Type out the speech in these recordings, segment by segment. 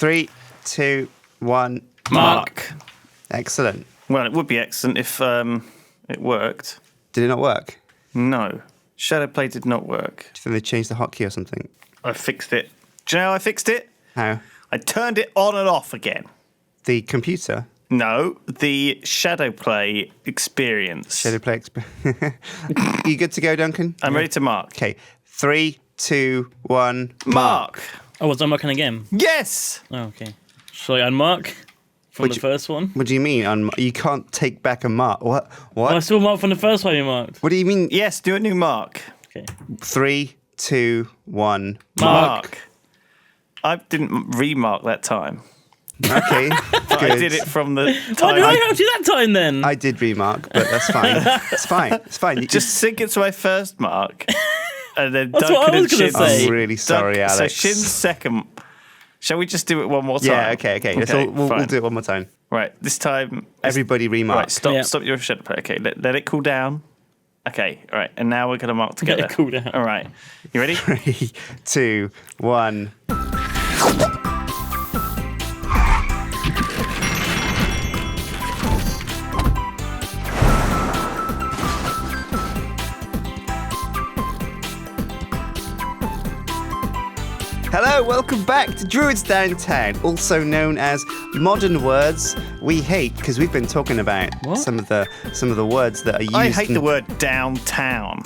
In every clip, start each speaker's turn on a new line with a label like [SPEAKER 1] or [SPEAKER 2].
[SPEAKER 1] 3, 2, 1.
[SPEAKER 2] Mark.
[SPEAKER 1] Excellent.
[SPEAKER 2] Well, it would be excellent if it worked.
[SPEAKER 1] Did it not work?
[SPEAKER 2] No. Shadowplay did not work.
[SPEAKER 1] Do you think they changed the hotkey or something?
[SPEAKER 2] I fixed it. Do you know how I fixed it?
[SPEAKER 1] How?
[SPEAKER 2] I turned it on and off again.
[SPEAKER 1] The computer?
[SPEAKER 2] No, the Shadowplay experience.
[SPEAKER 1] Shadowplay experience. You good to go, Duncan?
[SPEAKER 2] I'm ready to mark.
[SPEAKER 1] Okay. 3, 2, 1.
[SPEAKER 2] Mark.
[SPEAKER 3] Oh, was I marking again?
[SPEAKER 2] Yes.
[SPEAKER 3] Oh, okay. Shall I unmark from the first one?
[SPEAKER 1] What do you mean? You can't take back a mark. What?
[SPEAKER 3] Well, I still marked from the first one you marked.
[SPEAKER 1] What do you mean?
[SPEAKER 2] Yes, do a new mark.
[SPEAKER 3] Okay.
[SPEAKER 1] 3, 2, 1.
[SPEAKER 2] Mark. I didn't remark that time.
[SPEAKER 1] Okay.
[SPEAKER 2] But
[SPEAKER 1] Good.
[SPEAKER 2] I did it from the
[SPEAKER 3] Why
[SPEAKER 2] time.
[SPEAKER 3] did I help you that time then?
[SPEAKER 1] I did remark, but that's fine. It's fine. It's fine. You
[SPEAKER 2] Just sync it to my first mark. And then
[SPEAKER 3] That's
[SPEAKER 2] Duncan
[SPEAKER 3] what I was
[SPEAKER 2] and
[SPEAKER 3] gonna
[SPEAKER 2] Shin's.
[SPEAKER 3] say.
[SPEAKER 1] I'm really sorry, Alex.
[SPEAKER 2] So Shin's second. Shall we just do it one more time?
[SPEAKER 1] Yeah, okay. We'll
[SPEAKER 2] fine.
[SPEAKER 1] do it one more time.
[SPEAKER 2] Right, this time.
[SPEAKER 1] Everybody remark.
[SPEAKER 2] Right, stop
[SPEAKER 3] Yeah.
[SPEAKER 2] your Shadowplay. Okay, let it cool down. Okay, all right, and now we're going to mark together.
[SPEAKER 3] Let it cool down.
[SPEAKER 2] All right, you ready?
[SPEAKER 1] 3, 2, 1. Hello, welcome back to Druidz Downtown, also known as modern words we hate, because we've been talking about some of the words that are used.
[SPEAKER 2] I hate the word downtown.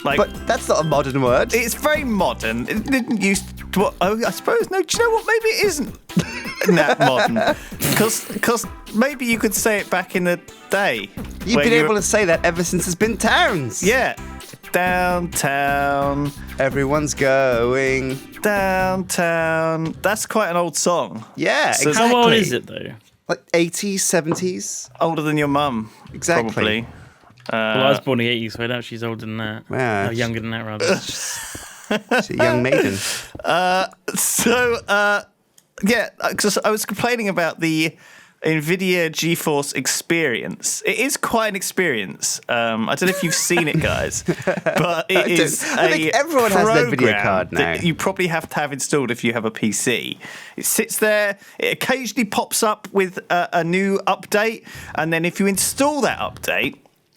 [SPEAKER 2] Like,
[SPEAKER 1] But that's not a modern word.
[SPEAKER 2] it's very modern. It didn't used to. Well, oh, I suppose. No, do you know what? Maybe it isn't that modern. Because maybe you could say it back in the day.
[SPEAKER 1] You've
[SPEAKER 2] where
[SPEAKER 1] been
[SPEAKER 2] you
[SPEAKER 1] able
[SPEAKER 2] were-
[SPEAKER 1] to say that ever since there's been towns.
[SPEAKER 2] Yeah. Downtown.
[SPEAKER 1] Everyone's going.
[SPEAKER 2] Downtown. That's quite an old song.
[SPEAKER 1] Yeah,
[SPEAKER 2] So
[SPEAKER 1] exactly.
[SPEAKER 3] How old is it though?
[SPEAKER 1] Like 80s, 70s.
[SPEAKER 2] Older than your mum.
[SPEAKER 1] Exactly.
[SPEAKER 2] Probably.
[SPEAKER 3] Well, I was born in the 80s, so I doubt she's older than that.
[SPEAKER 1] Yeah.
[SPEAKER 3] No, younger than that, rather.
[SPEAKER 1] She's a young maiden.
[SPEAKER 2] Yeah, because I was complaining about the NVIDIA GeForce experience. It is quite an experience. I don't know if you've seen it, guys, but it is
[SPEAKER 1] I think everyone has their video
[SPEAKER 2] program
[SPEAKER 1] card now.
[SPEAKER 2] that you probably have to have installed if you have a PC. It sits there. It occasionally pops up with a new update, and then if you install that update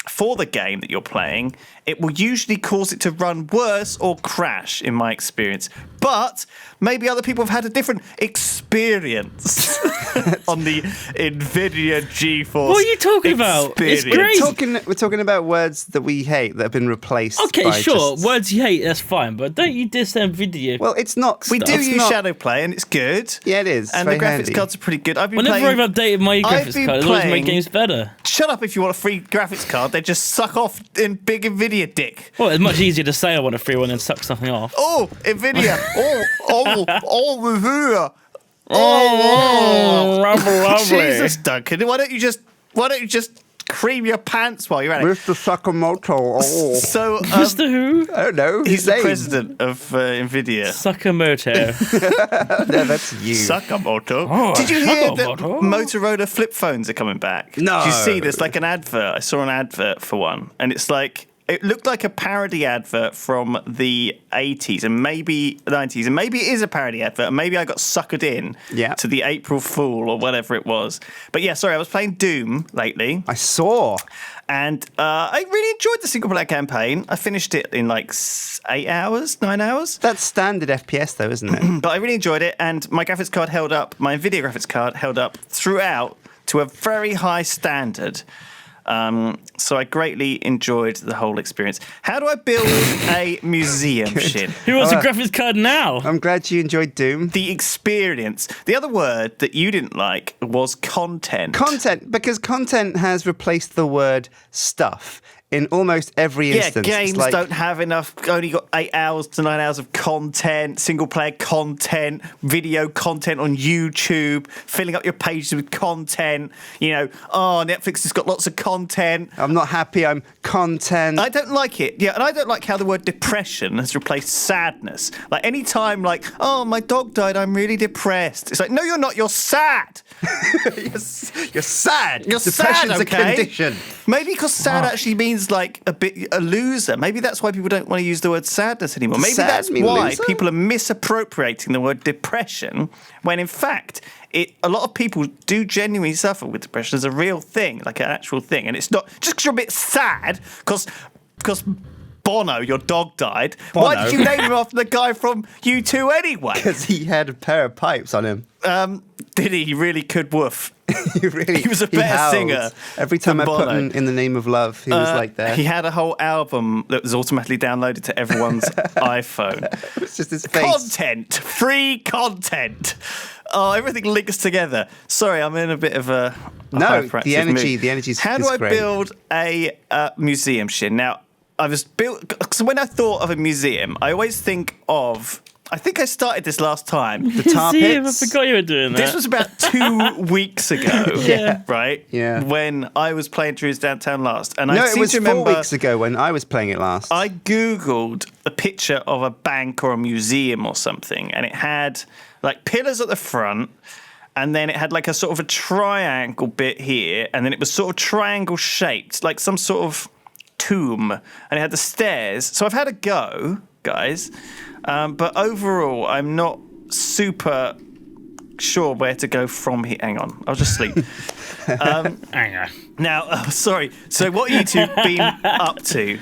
[SPEAKER 2] for the game that you're playing, it will usually cause it to run worse or crash, in my experience. But maybe other people have had a different experience on the NVIDIA GeForce.
[SPEAKER 3] What are you talking about? It's
[SPEAKER 2] experience.
[SPEAKER 3] great.
[SPEAKER 1] We're talking about words that we hate that have been replaced.
[SPEAKER 3] Okay,
[SPEAKER 1] by
[SPEAKER 3] sure.
[SPEAKER 1] just-
[SPEAKER 3] Words you hate, that's fine, but don't you diss them video.
[SPEAKER 1] Well, it's not.
[SPEAKER 2] We do
[SPEAKER 1] it's
[SPEAKER 2] use
[SPEAKER 1] not-
[SPEAKER 2] Shadowplay, and it's good.
[SPEAKER 1] Yeah, it is.
[SPEAKER 2] And
[SPEAKER 1] It's
[SPEAKER 2] the
[SPEAKER 1] very
[SPEAKER 2] graphics
[SPEAKER 1] handy.
[SPEAKER 2] cards are pretty good. I've been
[SPEAKER 3] Whenever
[SPEAKER 2] playing.
[SPEAKER 3] I've updated my
[SPEAKER 2] I've
[SPEAKER 3] graphics
[SPEAKER 2] been
[SPEAKER 3] card, it's always made
[SPEAKER 2] playing-
[SPEAKER 3] games better.
[SPEAKER 2] Shut up if you want a free graphics card. They just suck off in big NVIDIA dick.
[SPEAKER 3] Well, it's much easier to say I want a free one than suck something off.
[SPEAKER 2] Oh, NVIDIA. NVIDIA.
[SPEAKER 3] Lovely.
[SPEAKER 2] Jesus, Duncan. Why don't you just cream your pants while you're at it?
[SPEAKER 1] Mr. Sakamoto. Oh.
[SPEAKER 2] So,
[SPEAKER 3] Mr. Who?
[SPEAKER 1] I don't know.
[SPEAKER 2] he's
[SPEAKER 1] his
[SPEAKER 2] the
[SPEAKER 1] name.
[SPEAKER 2] president of NVIDIA.
[SPEAKER 3] Sakamoto.
[SPEAKER 1] No, that's you.
[SPEAKER 2] Sakamoto.
[SPEAKER 3] Oh,
[SPEAKER 2] Did you hear that
[SPEAKER 3] Sakamoto.
[SPEAKER 2] Motorola flip phones are coming back?
[SPEAKER 1] No.
[SPEAKER 2] Did you see this? Like an advert. I saw an advert for one, and it's like it looked like a parody advert from the 80s and maybe 90s, and maybe it is a parody advert, and maybe I got suckered in to the April Fool or whatever it was. But yeah, sorry, I was playing Doom lately.
[SPEAKER 1] I saw.
[SPEAKER 2] And I really enjoyed the single-player campaign. I finished it in like 9 hours.
[SPEAKER 1] That's standard FPS, though, isn't it?
[SPEAKER 2] But I really enjoyed it, and my graphics card held up, my NVIDIA graphics card held up throughout to a very high standard. So I greatly enjoyed the whole experience. How do I build a museum, Shin?
[SPEAKER 3] Who wants a graphics card now?
[SPEAKER 1] I'm glad you enjoyed Doom.
[SPEAKER 2] The experience. The other word that you didn't like was content.
[SPEAKER 1] Content, because content has replaced the word stuff in almost every instance.
[SPEAKER 2] Yeah, games
[SPEAKER 1] It's like,
[SPEAKER 2] don't have enough, only got 8 hours to 9 hours of content, single player content, video content on YouTube, filling up your pages with content. You know, oh, Netflix has got lots of content.
[SPEAKER 1] I'm not happy, I'm content.
[SPEAKER 2] I don't like it. Yeah, and I don't like how the word depression has replaced sadness. Like, any time, like, oh, my dog died, I'm really depressed. It's like, no, you're not, you're sad.
[SPEAKER 1] You're sad.
[SPEAKER 2] You're
[SPEAKER 1] Depression's
[SPEAKER 2] sad, okay?
[SPEAKER 1] a condition.
[SPEAKER 2] Maybe because sad actually means like a loser. Maybe that's why people don't want to use the word sadness anymore. Maybe
[SPEAKER 1] Sad
[SPEAKER 2] that's
[SPEAKER 1] mean
[SPEAKER 2] why
[SPEAKER 1] loser?
[SPEAKER 2] people are misappropriating the word depression when in fact a lot of people do genuinely suffer with depression as a real thing, like an actual thing. And it's not just because you're a bit sad because Bono, your dog, died.
[SPEAKER 1] Bono?
[SPEAKER 2] Why did you name him after the guy from U2 anyway?
[SPEAKER 1] Because he had a pair of pipes on him.
[SPEAKER 2] Did he? He really could woof.
[SPEAKER 1] He
[SPEAKER 2] was a better
[SPEAKER 1] howled.
[SPEAKER 2] singer
[SPEAKER 1] Every time I
[SPEAKER 2] than
[SPEAKER 1] put
[SPEAKER 2] Bono.
[SPEAKER 1] in the name of love, he was like that.
[SPEAKER 2] He had a whole album that was automatically downloaded to everyone's iPhone.
[SPEAKER 1] It's just his face.
[SPEAKER 2] Content, free content. Oh, everything links together. Sorry, I'm in a bit of a
[SPEAKER 1] No,
[SPEAKER 2] hyperactive
[SPEAKER 1] the energy,
[SPEAKER 2] mood.
[SPEAKER 1] the energy's
[SPEAKER 2] How do
[SPEAKER 1] is
[SPEAKER 2] I
[SPEAKER 1] great.
[SPEAKER 2] build a museum, Shin? Now, I was built because when I thought of a museum, I always think of. I think I started this last time.
[SPEAKER 1] The tar
[SPEAKER 3] See, I
[SPEAKER 1] pits.
[SPEAKER 3] forgot you were doing that.
[SPEAKER 2] This was about 2 weeks ago.
[SPEAKER 1] Yeah.
[SPEAKER 2] Right?
[SPEAKER 1] Yeah.
[SPEAKER 2] When I was playing Druidz Downtown last. And
[SPEAKER 1] No,
[SPEAKER 2] I
[SPEAKER 1] it
[SPEAKER 2] seem
[SPEAKER 1] was
[SPEAKER 2] to
[SPEAKER 1] 4
[SPEAKER 2] remember
[SPEAKER 1] weeks ago when I was playing it last.
[SPEAKER 2] I Googled a picture of a bank or a museum or something, and it had like pillars at the front, and then it had like a sort of a triangle bit here, and then it was sort of triangle shaped, like some sort of tomb, and it had the stairs. So I've had a go, guys. But overall, I'm not super sure where to go from here. Hang on, I'll just sleep.
[SPEAKER 3] Hang on.
[SPEAKER 2] Now, sorry. So what have you two been up to?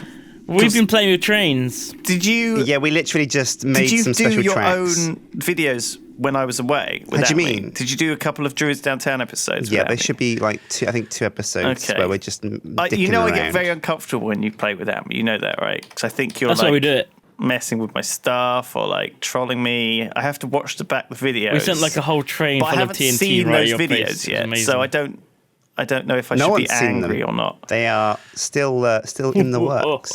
[SPEAKER 3] We've been playing with trains.
[SPEAKER 2] Did you?
[SPEAKER 1] Yeah, we literally just made
[SPEAKER 2] Did you
[SPEAKER 1] some
[SPEAKER 2] do
[SPEAKER 1] special
[SPEAKER 2] your
[SPEAKER 1] tracks.
[SPEAKER 2] own videos when I was away?
[SPEAKER 1] How do you
[SPEAKER 2] without me?
[SPEAKER 1] mean?
[SPEAKER 2] Did you do a couple of Druidz Downtown episodes?
[SPEAKER 1] Yeah,
[SPEAKER 2] without
[SPEAKER 1] there
[SPEAKER 2] me?
[SPEAKER 1] should be like two episodes
[SPEAKER 2] Okay.
[SPEAKER 1] where we're just dicking
[SPEAKER 2] you know,
[SPEAKER 1] around.
[SPEAKER 2] I get very uncomfortable when you play without me. You know that, right? Because I think you're
[SPEAKER 3] That's
[SPEAKER 2] like
[SPEAKER 3] why we do it.
[SPEAKER 2] messing with my stuff or like trolling me. I have to watch the videos.
[SPEAKER 3] We sent like a whole train
[SPEAKER 2] but I
[SPEAKER 3] full of
[SPEAKER 2] haven't
[SPEAKER 3] TNT
[SPEAKER 2] seen
[SPEAKER 3] right
[SPEAKER 2] those
[SPEAKER 3] in your
[SPEAKER 2] videos
[SPEAKER 3] face.
[SPEAKER 2] yet,
[SPEAKER 3] Amazing.
[SPEAKER 2] so I don't know if I
[SPEAKER 1] No
[SPEAKER 2] should be
[SPEAKER 1] one's seen them.
[SPEAKER 2] angry or not.
[SPEAKER 1] They are still in the works.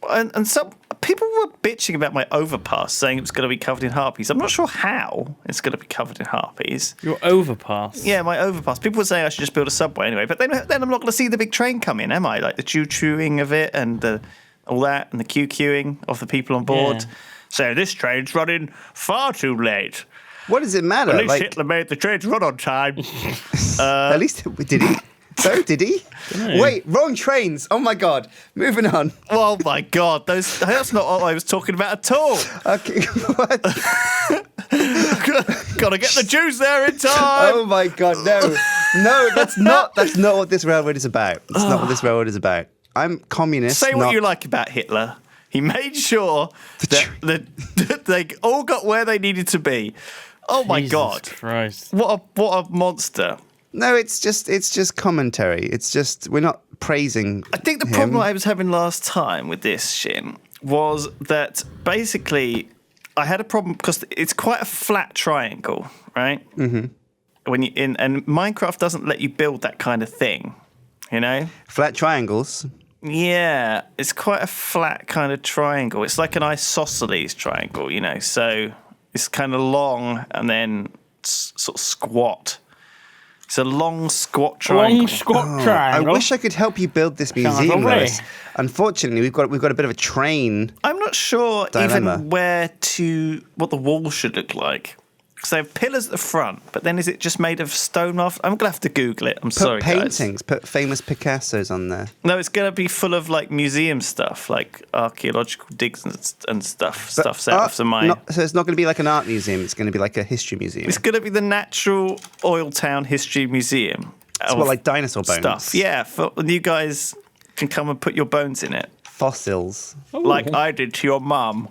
[SPEAKER 2] And some people were bitching about my overpass, saying it was going to be covered in harpies. I'm not sure how it's going to be covered in harpies.
[SPEAKER 3] Your overpass.
[SPEAKER 2] Yeah, my overpass. People were saying I should just build a subway anyway, but then I'm not going to see the big train come in, am I? Like the choo-chooing of it and all that, and the queuing of the people on board.
[SPEAKER 3] Yeah.
[SPEAKER 2] So this train's running far too late.
[SPEAKER 1] What does it matter?
[SPEAKER 2] At least
[SPEAKER 1] Like,
[SPEAKER 2] Hitler made the trains run on time.
[SPEAKER 1] at least did he? So did he?
[SPEAKER 3] Dunno.
[SPEAKER 1] Wait, wrong trains. Oh my god. Moving on.
[SPEAKER 2] Oh my God, that's not what I was talking about at all.
[SPEAKER 1] Okay. What?
[SPEAKER 2] Gotta get the Jews there in time.
[SPEAKER 1] Oh my god, no, that's not what this railroad is about. That's not what this railroad is about. I'm communist.
[SPEAKER 2] Say what
[SPEAKER 1] not-
[SPEAKER 2] you like about Hitler. He made sure that they all got where they needed to be. Oh my
[SPEAKER 3] Jesus
[SPEAKER 2] God!
[SPEAKER 3] Christ.
[SPEAKER 2] What a monster!
[SPEAKER 1] No, it's just commentary. It's just we're not praising.
[SPEAKER 2] I think the
[SPEAKER 1] him.
[SPEAKER 2] problem I was having last time with this Shin was that basically I had a problem because it's quite a flat triangle, right? Mm-hmm. When you and Minecraft doesn't let you build that kind of thing, you know.
[SPEAKER 1] Flat triangles.
[SPEAKER 2] Yeah, it's quite a flat kind of triangle. It's like an isosceles triangle, you know. So it's kind of long and then sort of squat. It's a long squat triangle.
[SPEAKER 3] Long squat
[SPEAKER 1] I
[SPEAKER 3] triangle.
[SPEAKER 1] wish I could help you build this museum,
[SPEAKER 3] lovely.
[SPEAKER 1] Lewis. Unfortunately, we've got a bit of a train.
[SPEAKER 2] I'm not sure
[SPEAKER 1] Dilemma.
[SPEAKER 2] even what the wall should look like. Because they have pillars at the front, but then is it just made of stone? I'm going to have to Google it. I'm sorry,
[SPEAKER 1] Put paintings, put famous Picassos on there.
[SPEAKER 2] No, it's going to be full of like museum stuff, like archaeological digs and stuff. Stuff's out of the mine.
[SPEAKER 1] So it's not going to be like an art museum. It's going to be like a history museum.
[SPEAKER 2] It's going to be the Natural Oil Town History Museum.
[SPEAKER 1] It's what, like dinosaur bones?
[SPEAKER 2] Stuff. Yeah, you guys can come and put your bones in it,
[SPEAKER 1] Fossils.
[SPEAKER 2] like I did to your mum.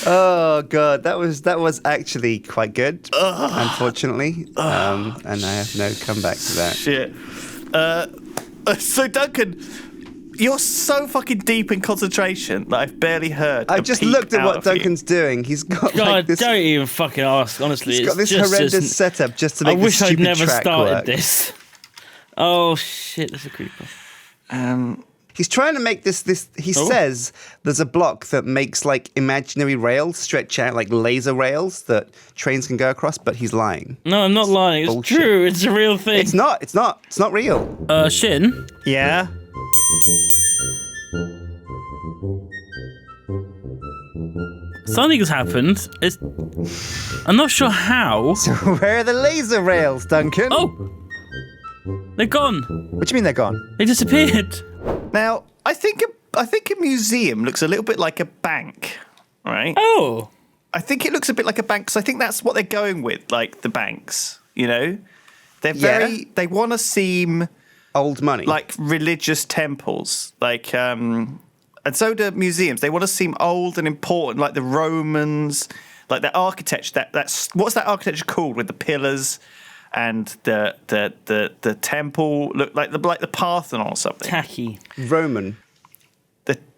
[SPEAKER 1] Oh god, that was actually quite good. Unfortunately, and I have no comeback to that.
[SPEAKER 2] Shit. So Duncan, you're so fucking deep in concentration that I've barely heard.
[SPEAKER 1] I
[SPEAKER 2] a
[SPEAKER 1] just
[SPEAKER 2] peep
[SPEAKER 1] looked at
[SPEAKER 2] out
[SPEAKER 1] what
[SPEAKER 2] of you.
[SPEAKER 1] Duncan's doing. He's got
[SPEAKER 3] God,
[SPEAKER 1] like this.
[SPEAKER 3] don't even fucking ask. Honestly,
[SPEAKER 1] He's got this
[SPEAKER 3] it's just
[SPEAKER 1] horrendous setup just to
[SPEAKER 3] I
[SPEAKER 1] make this
[SPEAKER 3] wish I'd
[SPEAKER 1] stupid
[SPEAKER 3] never
[SPEAKER 1] track
[SPEAKER 3] started
[SPEAKER 1] work.
[SPEAKER 3] this. Oh shit, that's a creeper.
[SPEAKER 1] He's trying to make this. He says there's a block that makes like imaginary rails stretch out like laser rails that trains can go across, but he's lying.
[SPEAKER 3] No, I'm not lying. It's
[SPEAKER 1] bullshit.
[SPEAKER 3] true. It's a real thing.
[SPEAKER 1] It's not. It's not real.
[SPEAKER 3] Shin.
[SPEAKER 2] Yeah.
[SPEAKER 3] Something has happened. I'm not sure how.
[SPEAKER 1] So where are the laser rails, Duncan?
[SPEAKER 3] Oh! They're gone.
[SPEAKER 4] What do you mean they're gone?
[SPEAKER 3] They disappeared.
[SPEAKER 2] Now, I think a museum looks a little bit like a bank, right?
[SPEAKER 3] Oh.
[SPEAKER 2] I think it looks a bit like a bank because I think that's what they're going with, like the banks. You know, they're they want to seem
[SPEAKER 1] Old money.
[SPEAKER 2] like religious temples, like and so do museums. They want to seem old and important, like the Romans, like the architecture. That's what's that architecture called with the pillars and the temple look like the Parthenon or something.
[SPEAKER 3] Tacky.
[SPEAKER 1] Roman.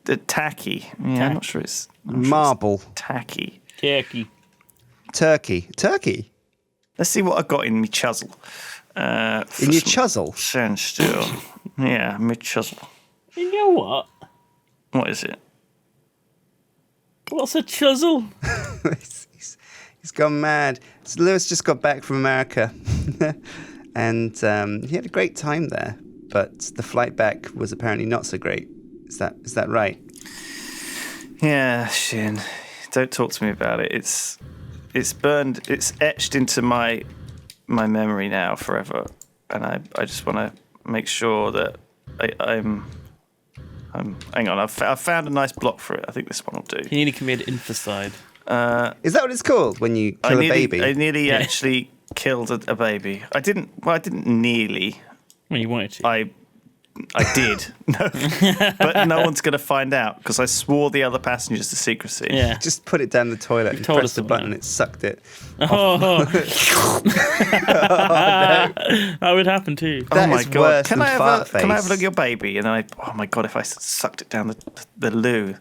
[SPEAKER 2] The tacky. Yeah, I'm not sure it's
[SPEAKER 1] Marble.
[SPEAKER 2] tacky.
[SPEAKER 3] Tacky.
[SPEAKER 1] Turkey.
[SPEAKER 2] Let's see what I got in me chisel.
[SPEAKER 1] In your chisel?
[SPEAKER 2] Sand steel. Yeah, me chisel.
[SPEAKER 3] You know what?
[SPEAKER 2] What is it?
[SPEAKER 3] What's a chisel?
[SPEAKER 1] He's gone mad. So Lewis just got back from America. And he had a great time there. But the flight back was apparently not so great. Is that right?
[SPEAKER 2] Yeah, Shin. Don't talk to me about it. It's burned. It's etched into my memory now forever, and I just want to make sure that I'm. Hang on, I've found a nice block for it. I think this one will do.
[SPEAKER 3] You need to commit infanticide.
[SPEAKER 1] Is that what it's called when you kill a baby?
[SPEAKER 2] I nearly actually killed a baby. I didn't nearly.
[SPEAKER 3] Well, you wanted to.
[SPEAKER 2] I did. No, but no one's going to find out because I swore the other passengers to secrecy.
[SPEAKER 3] Yeah.
[SPEAKER 1] Just put it down the toilet and
[SPEAKER 3] told
[SPEAKER 1] press
[SPEAKER 3] us
[SPEAKER 1] the
[SPEAKER 3] all
[SPEAKER 1] button.
[SPEAKER 3] now.
[SPEAKER 1] It sucked it.
[SPEAKER 3] Oh. That would happen too.
[SPEAKER 1] That
[SPEAKER 2] Oh my
[SPEAKER 1] is
[SPEAKER 2] god!
[SPEAKER 1] worse
[SPEAKER 2] Can
[SPEAKER 1] than
[SPEAKER 2] I have
[SPEAKER 1] fart
[SPEAKER 2] can I have a
[SPEAKER 1] face.
[SPEAKER 2] look at your baby? And then oh my god! If I sucked it down the loo,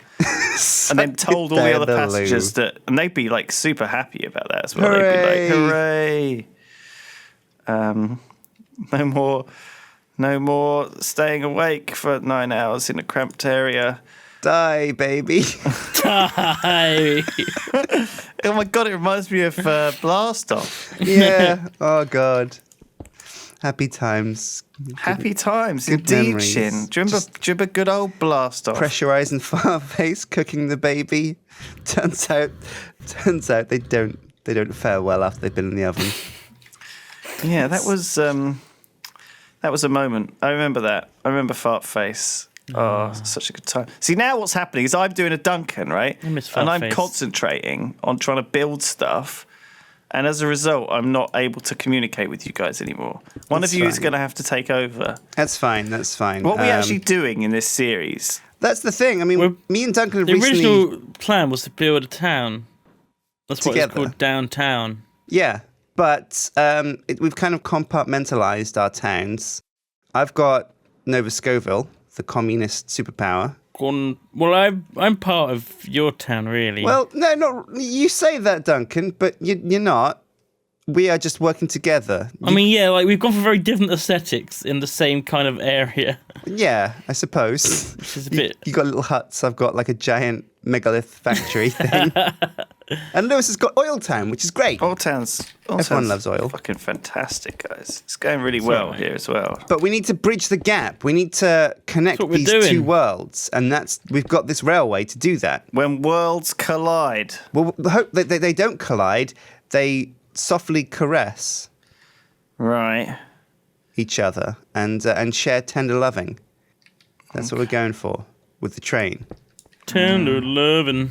[SPEAKER 2] and then told all the
[SPEAKER 1] down
[SPEAKER 2] other
[SPEAKER 1] the
[SPEAKER 2] passengers
[SPEAKER 1] loo.
[SPEAKER 2] that, and they'd be like super happy about that as well.
[SPEAKER 1] Hooray.
[SPEAKER 2] They'd be like, "Hooray!" No more staying awake for 9 hours in a cramped area.
[SPEAKER 1] Die, baby.
[SPEAKER 3] Hi.
[SPEAKER 2] Oh my god! It reminds me of Blast Off.
[SPEAKER 1] Yeah. Oh god. Happy times.
[SPEAKER 2] Happy times,
[SPEAKER 1] good
[SPEAKER 2] indeed,
[SPEAKER 1] memories.
[SPEAKER 2] Shin. Do you remember good old Blast Off?
[SPEAKER 1] Pressurizing fart face, cooking the baby. Turns out they don't fare well after they've been in the oven.
[SPEAKER 2] Yeah, that was a moment. I remember that. I remember Fart Face. Oh, such a good time. See, now what's happening is I'm doing a Duncan, right?
[SPEAKER 3] I miss Fart
[SPEAKER 2] And I'm
[SPEAKER 3] Face.
[SPEAKER 2] concentrating on trying to build stuff. And as a result, I'm not able to communicate with you guys anymore. One
[SPEAKER 1] That's
[SPEAKER 2] of you is
[SPEAKER 1] fine.
[SPEAKER 2] going to have to take over.
[SPEAKER 1] That's fine.
[SPEAKER 2] What are we actually doing in this series?
[SPEAKER 1] That's the thing. I mean, me and Duncan have
[SPEAKER 3] The
[SPEAKER 1] recently.
[SPEAKER 3] original plan was to build a town. That's what it's
[SPEAKER 1] Together.
[SPEAKER 3] called, downtown.
[SPEAKER 1] Yeah, but we've kind of compartmentalized our towns. I've got Nova Scoville, the communist superpower.
[SPEAKER 3] Well, I'm part of your town, really.
[SPEAKER 1] Well, no, not you say that, Duncan, but you're not. We are just working together.
[SPEAKER 3] I mean, yeah, like we've gone for very different aesthetics in the same kind of area.
[SPEAKER 1] Yeah, I suppose.
[SPEAKER 3] Which is a bit.
[SPEAKER 1] You got little huts. I've got like a giant megalith factory thing. And Lewis has got Oil Town, which is great.
[SPEAKER 2] Oil Town's
[SPEAKER 1] Everyone loves oil.
[SPEAKER 2] Fucking fantastic, guys. It's going really well
[SPEAKER 3] right.
[SPEAKER 2] here as well.
[SPEAKER 1] But we need to bridge the gap. We need to connect
[SPEAKER 3] That's what we're
[SPEAKER 1] these
[SPEAKER 3] doing.
[SPEAKER 1] two worlds, and we've got this railway to do that.
[SPEAKER 2] When worlds collide.
[SPEAKER 1] Well, I hope that they don't collide. They softly caress
[SPEAKER 2] Right.
[SPEAKER 1] each other and share tender loving. That's what we're going for with the train.
[SPEAKER 3] Tender loving.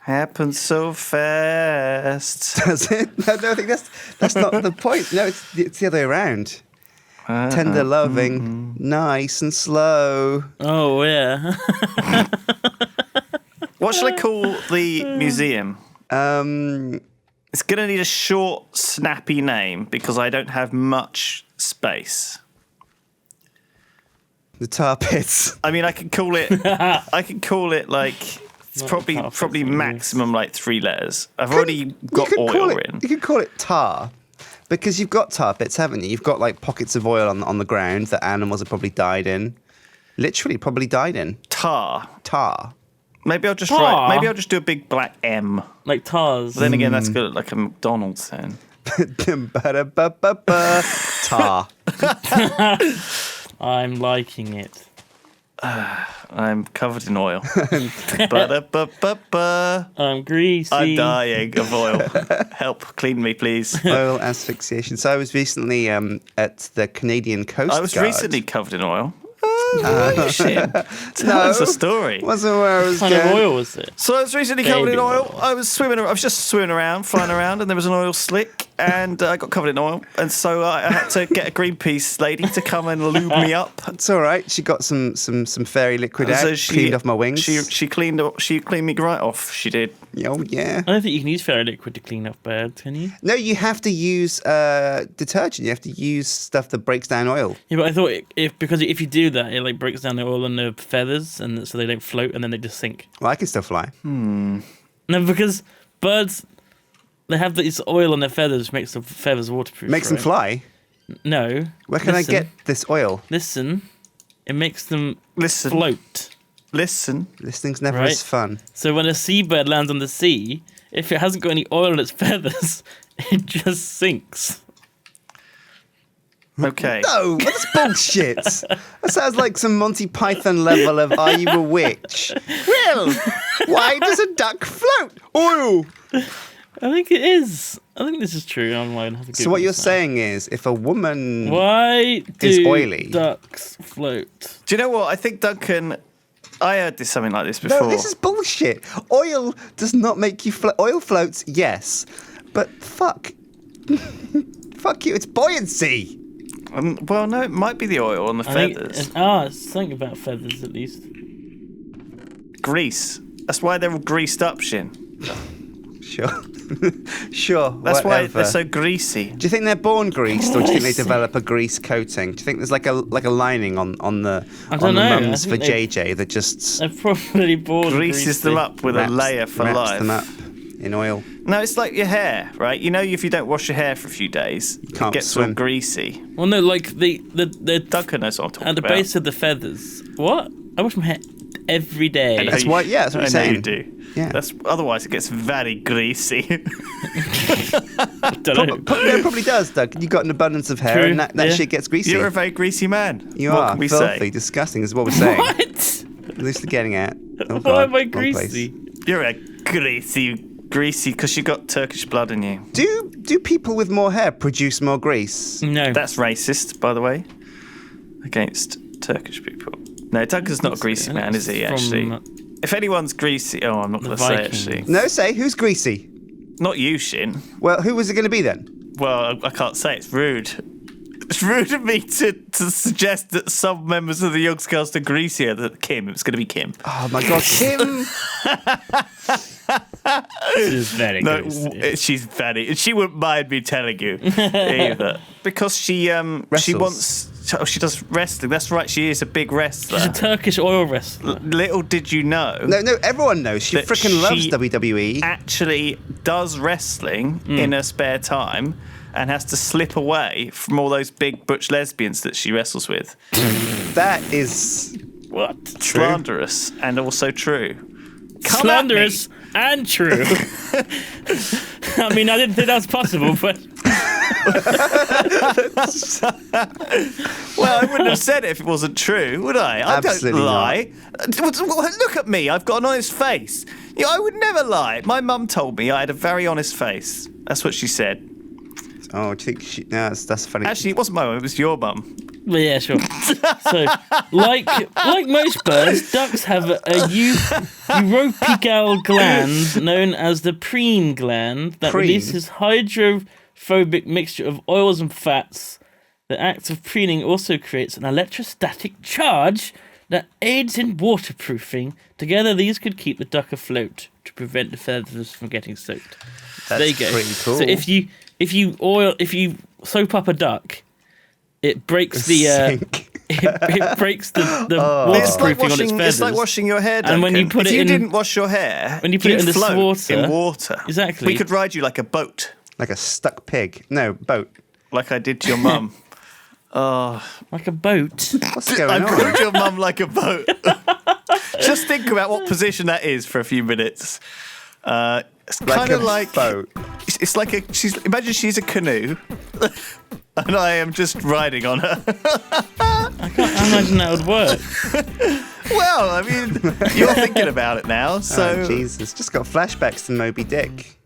[SPEAKER 2] Happens so fast.
[SPEAKER 1] Does it? No, I think that's not the point. No, it's the other way around. Tender loving, nice and slow.
[SPEAKER 3] Oh, yeah.
[SPEAKER 2] What shall I call the museum?
[SPEAKER 1] Um,
[SPEAKER 2] It's going to need a short, snappy name because I don't have much space.
[SPEAKER 1] the tar pits.
[SPEAKER 2] I mean, I could call it. I could call it like it's
[SPEAKER 3] Not
[SPEAKER 2] probably
[SPEAKER 3] half
[SPEAKER 2] probably
[SPEAKER 3] as it is.
[SPEAKER 2] maximum like 3 letters. I've already got oil in.
[SPEAKER 1] You could call it tar. Because you've got tar pits, haven't you? You've got like pockets of oil on the ground that animals have probably died in. Literally probably died in.
[SPEAKER 2] Tar.
[SPEAKER 1] Tar.
[SPEAKER 2] Maybe I'll just
[SPEAKER 3] Tar?
[SPEAKER 2] write. Maybe I'll just do a big black M.
[SPEAKER 3] Like Tars.
[SPEAKER 2] But then again, that's good like a McDonald's then.
[SPEAKER 1] Ba-da-ba-ba-ba. Tar.
[SPEAKER 3] I'm liking it.
[SPEAKER 2] I'm covered in oil. Ba-da-ba-ba-ba.
[SPEAKER 3] I'm greasy.
[SPEAKER 2] I'm dying of oil. Help, clean me, please.
[SPEAKER 1] Oil asphyxiation. So I was recently at the Canadian Coast Guard.
[SPEAKER 2] I was recently covered in oil. Shit. Tell us a story.
[SPEAKER 1] Wasn't where I was
[SPEAKER 3] What kind of
[SPEAKER 1] going.
[SPEAKER 3] oil was it?
[SPEAKER 2] So I was recently covered in
[SPEAKER 3] Baby
[SPEAKER 2] oil.
[SPEAKER 3] oil.
[SPEAKER 2] I was just swimming around, flying around, and there was an oil slick, and I got covered in oil. And so I had to get a Greenpeace lady to come and lube me up.
[SPEAKER 1] It's all right. She got some fairy liquid out,
[SPEAKER 2] So
[SPEAKER 1] cleaned off my wings.
[SPEAKER 2] She cleaned me right off. She did.
[SPEAKER 1] Oh, yeah.
[SPEAKER 3] I don't think you can use fairy liquid to clean up birds, can you?
[SPEAKER 1] No, you have to use detergent. You have to use stuff that breaks down oil.
[SPEAKER 3] Yeah, but I thought because if you do that, it like breaks down the oil and the feathers, and so they don't float, and then they just sink.
[SPEAKER 1] Well, I can still fly.
[SPEAKER 3] No, because birds, they have this oil on their feathers, which makes the feathers waterproof.
[SPEAKER 1] Makes them
[SPEAKER 3] right?
[SPEAKER 1] fly.
[SPEAKER 3] No.
[SPEAKER 1] Where can I get this oil?
[SPEAKER 3] Listen, it makes them float.
[SPEAKER 2] Listen.
[SPEAKER 1] Listening's never
[SPEAKER 3] Right.
[SPEAKER 1] as fun.
[SPEAKER 3] So when a seabird lands on the sea, if it hasn't got any oil on its feathers, it just sinks.
[SPEAKER 2] Okay.
[SPEAKER 1] No, that's bullshit. That sounds like some Monty Python level of Are You a Witch? Well, why does a duck float? Oil.
[SPEAKER 3] I think it is. I think this is true. I'm going to have a
[SPEAKER 1] So what you're saying is, if a woman
[SPEAKER 3] Why
[SPEAKER 1] is
[SPEAKER 3] do
[SPEAKER 1] oily.
[SPEAKER 3] ducks float?
[SPEAKER 2] Do you know what? I think Duncan. I heard something like this before.
[SPEAKER 1] No, this is bullshit. Oil does not make you float. Oil floats, yes, but fuck, fuck you. It's buoyancy.
[SPEAKER 2] Well, no, it might be the oil on the feathers.
[SPEAKER 3] It's something about feathers at least.
[SPEAKER 2] Grease. That's why they're all greased up, Shin.
[SPEAKER 1] Sure, sure.
[SPEAKER 2] That's why
[SPEAKER 1] whatever.
[SPEAKER 2] they're so greasy.
[SPEAKER 1] Do you think they're born greased, or do you think they
[SPEAKER 3] Greasy.
[SPEAKER 1] develop a grease coating? Do you think there's like a lining on the
[SPEAKER 3] I don't know. I
[SPEAKER 1] mums for
[SPEAKER 3] think they-
[SPEAKER 1] JJ that just
[SPEAKER 3] They're probably born
[SPEAKER 2] Greases them up with a layer for
[SPEAKER 1] wraps
[SPEAKER 2] life.
[SPEAKER 1] them up in oil?
[SPEAKER 2] No, it's like your hair, right? You know, if you don't wash your hair for a few days,
[SPEAKER 1] can't
[SPEAKER 2] it gets all
[SPEAKER 1] swim.
[SPEAKER 2] greasy.
[SPEAKER 3] Well, no, like the
[SPEAKER 2] Duncan knows what I'm talking
[SPEAKER 3] at the
[SPEAKER 2] about.
[SPEAKER 3] base of the feathers. What? I wash my hair every day.
[SPEAKER 2] I know
[SPEAKER 1] That's
[SPEAKER 2] you-
[SPEAKER 1] what- yeah, that's what
[SPEAKER 2] I
[SPEAKER 1] I'm
[SPEAKER 2] know
[SPEAKER 1] saying.
[SPEAKER 2] you do.
[SPEAKER 1] Yeah.
[SPEAKER 2] Otherwise, it gets very greasy.
[SPEAKER 3] I don't know.
[SPEAKER 1] It probably does, Doug. You've got an abundance of hair,
[SPEAKER 3] True,
[SPEAKER 1] and that
[SPEAKER 3] yeah.
[SPEAKER 1] shit gets greasy.
[SPEAKER 2] You're a very greasy man.
[SPEAKER 1] You
[SPEAKER 2] what
[SPEAKER 1] are
[SPEAKER 2] can we
[SPEAKER 1] filthy,
[SPEAKER 2] say?
[SPEAKER 1] disgusting is what we're saying.
[SPEAKER 3] What?
[SPEAKER 1] Loosely getting at. Oh,
[SPEAKER 3] Why
[SPEAKER 1] God,
[SPEAKER 3] am I
[SPEAKER 1] wrong place.
[SPEAKER 3] greasy?
[SPEAKER 2] You're a greasy because you got Turkish blood in you.
[SPEAKER 1] Do people with more hair produce more grease?
[SPEAKER 3] No.
[SPEAKER 2] That's racist, by the way, against Turkish people. No, Duncan's not a greasy man, is he? Actually, if anyone's greasy, I'm not going to say
[SPEAKER 3] Vikings.
[SPEAKER 2] actually.
[SPEAKER 1] No, say who's greasy?
[SPEAKER 2] Not you, Shin.
[SPEAKER 1] Well, who was it going to be then?
[SPEAKER 2] Well, I can't say. It's rude. It's rude of me to suggest that some members of the Yogscast are greasier than Kim. It was going to be Kim.
[SPEAKER 1] Oh my God, Kim!
[SPEAKER 3] This is very
[SPEAKER 2] No,
[SPEAKER 3] greasy.
[SPEAKER 2] she's very. She wouldn't mind me telling you either, because she
[SPEAKER 1] Wrestles.
[SPEAKER 2] wants. Oh, she does wrestling. That's right. She is a big wrestler.
[SPEAKER 3] She's a Turkish oil wrestler.
[SPEAKER 2] Little did you know.
[SPEAKER 1] No, everyone knows she
[SPEAKER 2] That
[SPEAKER 1] freaking loves
[SPEAKER 2] she
[SPEAKER 1] WWE.
[SPEAKER 2] Actually does wrestling in her spare time and has to slip away from all those big butch lesbians that she wrestles with.
[SPEAKER 1] That is
[SPEAKER 3] What?
[SPEAKER 2] Slanderous and also true. Come
[SPEAKER 3] Slanderous and true. I mean, I didn't think that was possible, but
[SPEAKER 2] Well, I wouldn't have said it if it wasn't true, would I? I
[SPEAKER 1] Absolutely
[SPEAKER 2] don't lie. Look at me. I've got an honest face. Yeah, I would never lie. My mum told me I had a very honest face. That's what she said.
[SPEAKER 1] Oh, do you think she? No, that's funny.
[SPEAKER 2] Actually, it wasn't my mum. It was your mum.
[SPEAKER 3] But yeah, sure. So, like most birds, ducks have a uropigal gland known as the preen gland that
[SPEAKER 1] Preen?
[SPEAKER 3] releases hydrophobic mixture of oils and fats. The act of preening also creates an electrostatic charge that aids in waterproofing. Together, these could keep the duck afloat to prevent the feathers from getting soaked.
[SPEAKER 1] That's
[SPEAKER 3] there you go.
[SPEAKER 1] pretty cool.
[SPEAKER 3] So if you soap up a duck, it breaks the
[SPEAKER 1] Sink.
[SPEAKER 3] it breaks the
[SPEAKER 2] It's like,
[SPEAKER 3] waterproofing on its
[SPEAKER 2] washing,
[SPEAKER 3] feathers.
[SPEAKER 2] it's like washing your hair, Duncan.
[SPEAKER 3] And when you put
[SPEAKER 2] if
[SPEAKER 3] it
[SPEAKER 2] you
[SPEAKER 3] in-
[SPEAKER 2] didn't wash your hair,
[SPEAKER 3] when you put it
[SPEAKER 2] you'd
[SPEAKER 3] in the
[SPEAKER 2] float
[SPEAKER 3] water-
[SPEAKER 2] in water.
[SPEAKER 3] Exactly.
[SPEAKER 2] We could ride you like a boat,
[SPEAKER 1] Like a stuck pig. No, boat.
[SPEAKER 2] like I did to your mum.
[SPEAKER 3] like a boat.
[SPEAKER 1] What's
[SPEAKER 2] I
[SPEAKER 1] going on?
[SPEAKER 2] rode your mum like a boat. Just think about what position that is for a few minutes. It's
[SPEAKER 1] Like
[SPEAKER 2] kind
[SPEAKER 1] a
[SPEAKER 2] of like
[SPEAKER 1] boat.
[SPEAKER 2] It's like imagine she's a canoe, and I am just riding on her.
[SPEAKER 3] I can't imagine that would work.
[SPEAKER 2] Well, I mean, you're thinking about it now, so
[SPEAKER 1] Oh, Jesus. Just got flashbacks to Moby Dick.